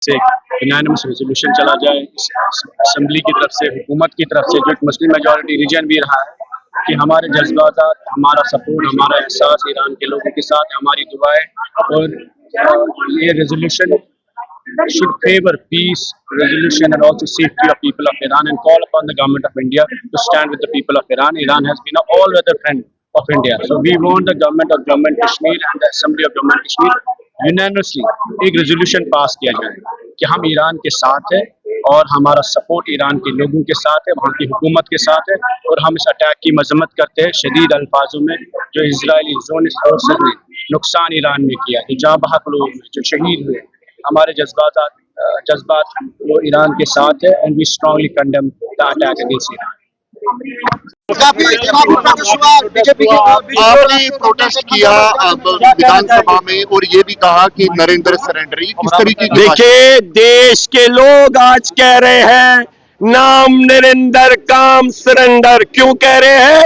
से unanimous resolution चला जाए असेंबली की तरफ से, हुकूमत की तरफ से, जो एक मुस्लिम मेजॉरिटी रीजन भी रहा है कि हमारे जज्बात, हमारा सपोर्ट, हमारा एहसास ईरान के लोगों के साथ, हमारी दुआएं और ये resolution should favor peace, resolution and also safety of people of Iran and call upon the government of India to stand with the people of Iran. Iran has been an all-weather friend of India. So we want the government of Jammu and Kashmir and the Assembly of Jammu and Kashmir unanimously एक resolution pass किया जाए कि हम Iran के साथ हैं और हमारा सपोर्ट ईरान के लोगों के साथ है, वहाँ की हुकूमत के साथ है और हम इस अटैक की मजम्मत करते हैं शदीद अल्फाजों में जो इजरायली ज़ोनिस्ट फोर्सेस ने नुकसान ईरान में किया, जो जाँ बहक लोग हुए, जो शहीद हुए, हमारे जज्बात वो ईरान के साथ है and we strongly condemn the attack against Iran. आपने प्रोटेस्ट किया विधानसभा में और ये भी कहा कि नरेंद्र सरेंडर, किस तरीके की? देखिए, देश के लोग आज कह रहे हैं नाम नरेंद्र काम सरेंडर। क्यों कह रहे हैं?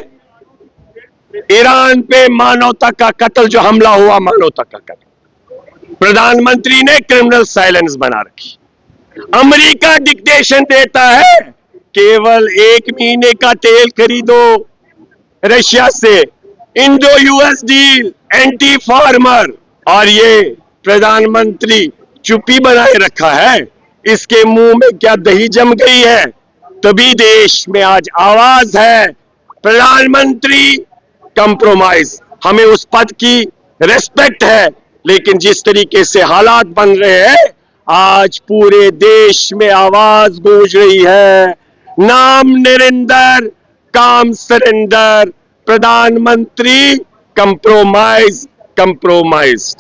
ईरान पे मानवता का कत्ल जो हमला हुआ, मानवता का कत्ल, प्रधानमंत्री ने क्रिमिनल साइलेंस बना रखी। अमेरिका डिक्टेशन देता है केवल 1 महीने का तेल खरीदो रशिया से, Indo US deal, anti farmer, और ये प्रधानमंत्री चुप्पी बनाए रखा है। इसके मुंह में क्या दही जम गई है? तभी देश में आज आवाज है प्रधानमंत्री कंप्रोमाइज। हमें उस पद की रेस्पेक्ट है, लेकिन जिस तरीके से हालात बन रहे हैं, आज पूरे देश में आवाज गूंज रही है नाम नरेंद्र काम सरेंडर, प्रधानमंत्री कंप्रोमाइज, कंप्रोमाइज।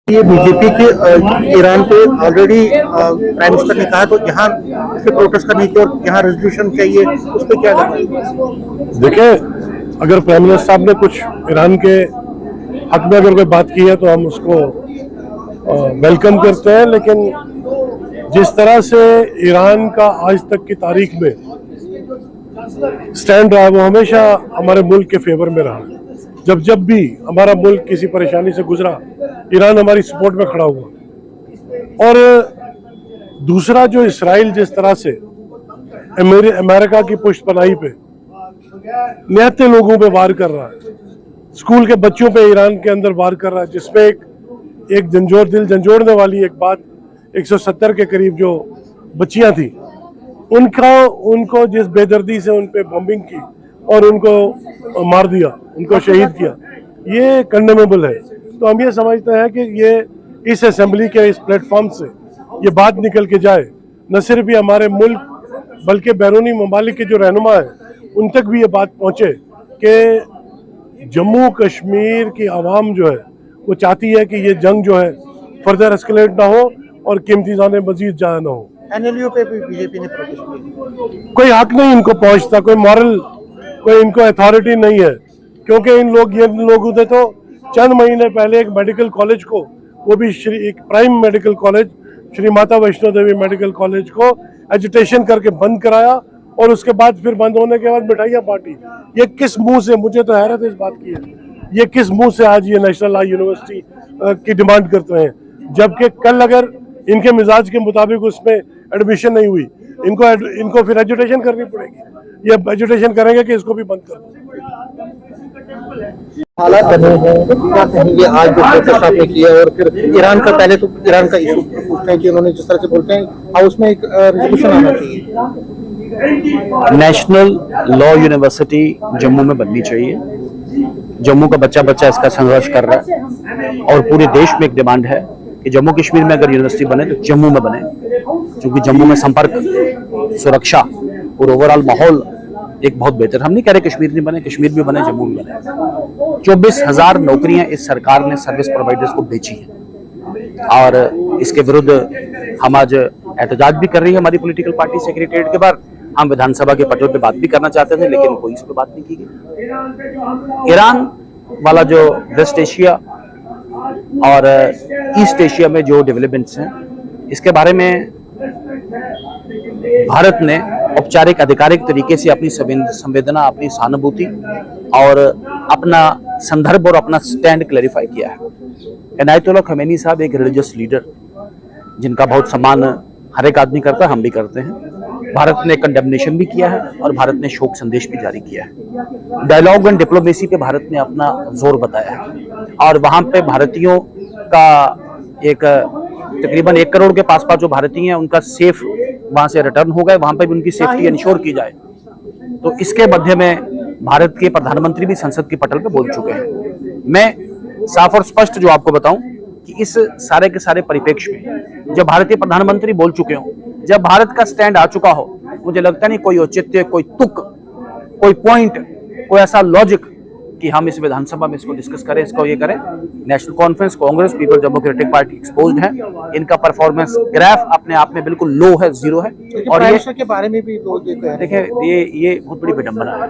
ये बीजेपी के ईरान पे ऑलरेडी प्राइम मिनिस्टर ने कहा, तो यहाँ इस पे प्रोटेस्ट करने की और यहाँ रेजोल्यूशन चाहिए, उस पर क्या लगता? देखिए, अगर प्राइम मिनिस्टर साहब ने कुछ ईरान के हक में अगर कोई बात की है तो हम उसको वेलकम करते हैं, लेकिन जिस तरह से ईरान का आज तक की तारीख में स्टैंड रहा, वो हमेशा हमारे मुल्क के फेवर में रहा। जब भी हमारा मुल्क किसी परेशानी से गुजरा, ईरान हमारी सपोर्ट में खड़ा हुआ। और दूसरा, जो इसराइल जिस तरह से अमेरिका की पुष्टपनाही पे निहत्ते लोगों पे वार कर रहा है, स्कूल के बच्चों पे ईरान के अंदर वार कर रहा है, जिसमें एक दिल झंझोड़ने वाली एक बात, 170 के करीब जो बच्चियां थी, उनको जिस बेदर्दी से उन पे बॉम्बिंग की और उनको मार दिया, उनको शहीद किया, ये कंडेमेबल है। तो हम ये समझते हैं कि ये इस असेंबली के इस प्लेटफॉर्म से ये बात निकल के जाए, न सिर्फ ये हमारे मुल्क बल्कि बैरूनी ममालिक के जो रहनुमा है उन तक भी ये बात पहुँचे कि जम्मू कश्मीर की आवाम जो है वो चाहती है कि ये जंग जो है फर्दर एस्केलेट ना हो और कीमती जानें मजीद ज़्यादा ना हो। एनएलयू पे भी बीजेपी ने प्रोटेस्ट किया। कोई हक नहीं इनको पहुंचता, कोई मॉरल, कोई इनको अथॉरिटी नहीं है, क्योंकि ये लोगों ने तो चंद महीने पहले एक मेडिकल कॉलेज को, वो भी एक prime medical college, Shri Mata Vaishno Devi medical college को एजिटेशन करके बंद कराया और उसके बाद फिर बंद होने के बाद मिठाइयाँ बांटी। ये किस मुंह से, मुझे तो हैरत इस बात की है, ये किस मुंह से आज ये नेशनल लॉ यूनिवर्सिटी की डिमांड करते हैं, जबकि कल अगर इनके मिजाज के मुताबिक उसमें एडमिशन नहीं हुई, इनको फिर एजुटेशन करनी पड़ेगी। ये एजुटेशन करेंगे कि इसको भी बंद कर दें। हालात बने हैं, क्या कहेंगे आज जो प्रोटेस्ट आपने किया? और फिर ईरान का, पहले तो ईरान का इशू पूछते हैं कि उन्होंने जिस तरह से बोलते हैं हाउस में एक रेजोल्यूशन आना चाहिए। नेशनल लॉ यूनिवर्सिटी जम्मू में बननी चाहिए। जम्मू का बच्चा इसका संघर्ष कर रहा है और पूरे देश में एक डिमांड है कि जम्मू कश्मीर में अगर यूनिवर्सिटी बने तो जम्मू में बने, क्योंकि जम्मू में संपर्क, सुरक्षा और ओवरऑल माहौल एक बहुत बेहतर। हम नहीं कह रहे कश्मीर नहीं बने, कश्मीर भी बने, जम्मू भी बने। 24,000 नौकरियां इस सरकार ने सर्विस प्रोवाइडर्स को बेची हैं और इसके विरुद्ध हम आज एहतजाज भी कर रही है हमारी पॉलिटिकल पार्टी सेक्रेटरीट के बाहर। हम विधानसभा के पटल पे बात भी करना चाहते थे, लेकिन कोई इस पे बात नहीं की गई। ईरान वाला जो वेस्ट एशिया और ईस्ट एशिया में जो डेवलपमेंट्स हैं, इसके बारे में भारत ने औपचारिक आधिकारिक तरीके से अपनी संवेदना, अपनी सहानुभूति और अपना संदर्भ और अपना स्टैंड क्लैरिफाई किया है। अनायतुल्लाह खमेनी साहब एक रिलीजियस लीडर, जिनका बहुत सम्मान हर एक आदमी करता है, हम भी करते हैं। भारत ने कंडेमनेशन भी किया है और भारत ने शोक संदेश भी जारी किया है। डायलॉग एंड डिप्लोमेसी पे भारत ने अपना जोर बताया है और वहां पे भारतीयों का एक तकरीबन 1 करोड़ के पास जो भारतीय हैं उनका सेफ वहां से रिटर्न हो गए, वहां पे भी उनकी सेफ्टी इंश्योर की जाए। तो इसके मध्य में भारत के प्रधानमंत्री भी संसद के पटल पे बोल चुके हैं। मैं साफ और स्पष्ट जो आपको बताऊं कि इस सारे के सारे परिप्रेक्ष्य में जब भारतीय प्रधानमंत्री बोल चुके हो, जब भारत का स्टैंड आ चुका हो, मुझे लगता नहीं कोई औचित्य, कोई तुक, कोई पॉइंट, कोई ऐसा लॉजिक कि हम इस विधानसभा में इसको डिस्कस करें, इसको ये करें। National conference, Congress, people democratic party exposed है, इनका परफॉर्मेंस ग्राफ अपने आप में बिल्कुल लो है, 0 है। और ये के बारे में भी लोग देखिए, ये बहुत बड़ी विडंबना है।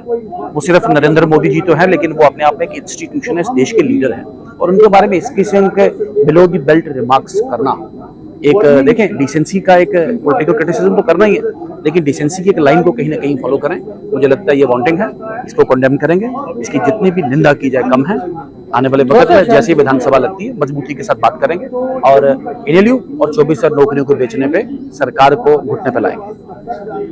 वो सिर्फ नरेंद्र मोदी जी तो है, लेकिन वो अपने आप में एक इंस्टीट्यूशन है, इस देश के लीडर है, और उनके बारे में इस किस्म के बिलो द बेल्ट रिमार्क्स करना, एक देखें डिसेंसी का एक पॉलिटिकल क्रिटिसिज्म तो करना ही है, लेकिन डिसेंसी की एक लाइन को कहीं ना कहीं फॉलो करें। मुझे लगता है ये वांटिंग है, इसको कंडेम करेंगे, इसकी जितनी भी निंदा की जाए कम है। आने वाले वक्त में जैसे विधानसभा लगती है मजबूती के साथ बात करेंगे और एनएलयू और 24,000 नौकरियों को बेचने पे सरकार को घुटने पे लाएंगे।